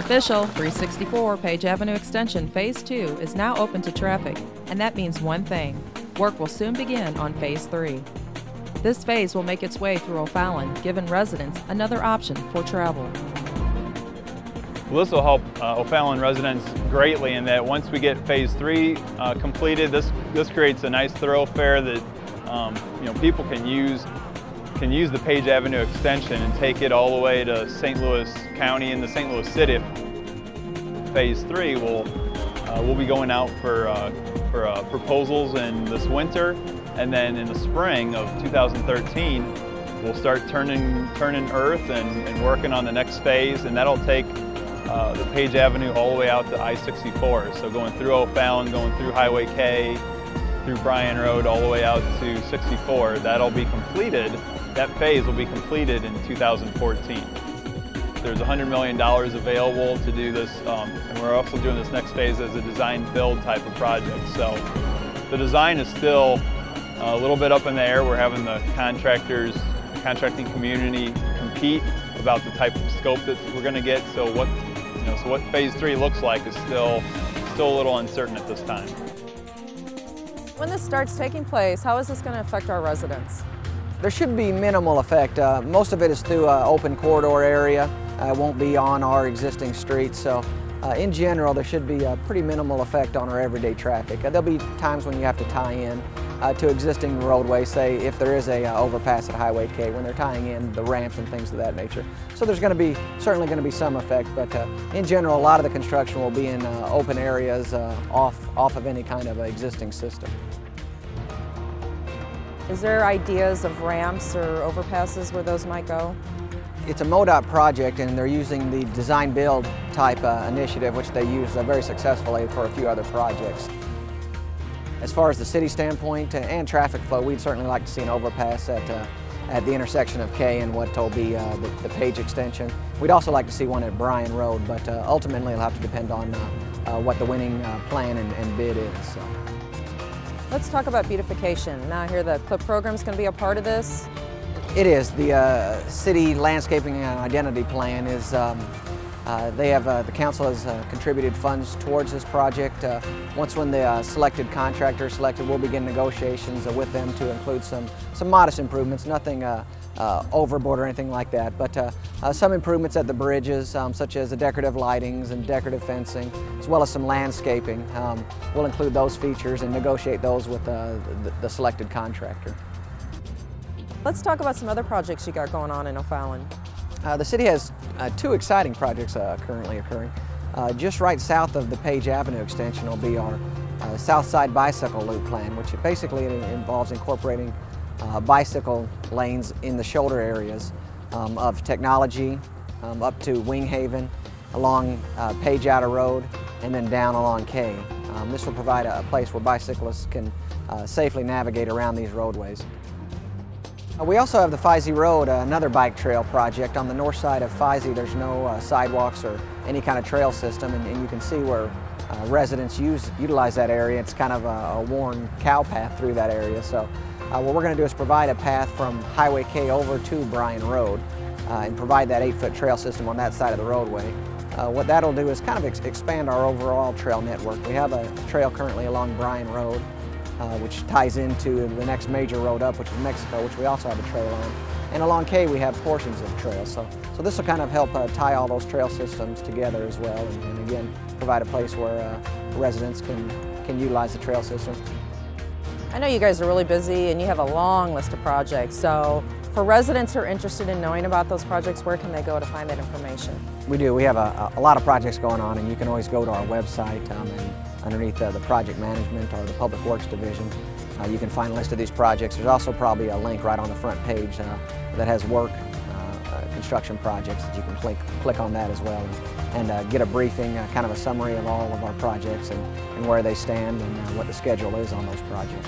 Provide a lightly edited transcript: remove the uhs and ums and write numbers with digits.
official, 364 Page Avenue Extension Phase 2 is now open to traffic, and that means one thing. Work will soon begin on Phase 3. This phase will make its way through O'Fallon, giving residents another option for travel. Well, this will help O'Fallon residents greatly in that once we get Phase 3 completed, this creates a nice thoroughfare that people can use the Page Avenue extension and take it all the way to St. Louis County and the St. Louis City. Phase 3 we'll be going out for proposals in this winter, and then in the spring of 2013 we'll start turning earth and working on the next phase, and that'll take the Page Avenue all the way out to I-64. So going through O'Fallon, going through Highway K, through Bryan Road, all the way out to 64. That'll be completed. That phase will be completed in 2014. There's $100 million available to do this, and we're also doing this next phase as a design-build type of project. So the design is still a little bit up in the air. We're having the contractors, the contracting community compete about the type of scope that we're going to get. So what Phase 3 looks like is still a little uncertain at this time. When this starts taking place, how is this going to affect our residents? There should be minimal effect. Most of it is through an open corridor area. It won't be on our existing streets, so in general there should be a pretty minimal effect on our everyday traffic. There'll be times when you have to tie in to existing roadways, say if there is a overpass at Highway K, when they're tying in the ramps and things of that nature. So there's certainly going to be some effect, but in general a lot of the construction will be in open areas off of any kind of existing system. Is there ideas of ramps or overpasses where those might go? It's a MoDOT project, and they're using the design-build type initiative, which they use very successfully for a few other projects. As far as the city standpoint and traffic flow, we'd certainly like to see an overpass at the intersection of K and what will be the Page extension. We'd also like to see one at Bryan Road, but ultimately it'll have to depend on what the winning plan and bid is. So. Let's talk about beautification. Now I hear the CLIP program is going to be a part of this. It is. The city landscaping and identity plan is, the council has contributed funds towards this project. When the selected contractor is selected, we'll begin negotiations with them to include some modest improvements, nothing overboard or anything like that, but some improvements at the bridges, such as the decorative lightings and decorative fencing, as well as some landscaping. We'll include those features and negotiate those with the selected contractor. Let's talk about some other projects you got going on in O'Fallon. The city has two exciting projects currently occurring. Just right south of the Page Avenue extension will be our South Side Bicycle Loop plan, which basically involves incorporating bicycle lanes in the shoulder areas of Technology up to Wing Haven, along Page Outer Road, and then down along K. This will provide a place where bicyclists can safely navigate around these roadways. We also have the Fisey Road, another bike trail project. On the north side of Fisey, there's no sidewalks or any kind of trail system, and you can see where residents utilize that area. It's kind of a worn cow path through that area. So what we're going to do is provide a path from Highway K over to Bryan Road and provide that 8-foot trail system on that side of the roadway. What that'll do is kind of expand our overall trail network. We have a trail currently along Bryan Road, which ties into the next major road up, which is Mexico, which we also have a trail on. And along K, we have portions of trails. So this will kind of help tie all those trail systems together as well, and again, provide a place where residents can utilize the trail system. I know you guys are really busy and you have a long list of projects, so for residents who are interested in knowing about those projects, where can they go to find that information? We do. We have a lot of projects going on, and you can always go to our website and underneath the project management or the public works division. You can find a list of these projects. There's also probably a link right on the front page that has work construction projects that you can click on that as well and get a briefing, kind of a summary of all of our projects and where they stand and what the schedule is on those projects.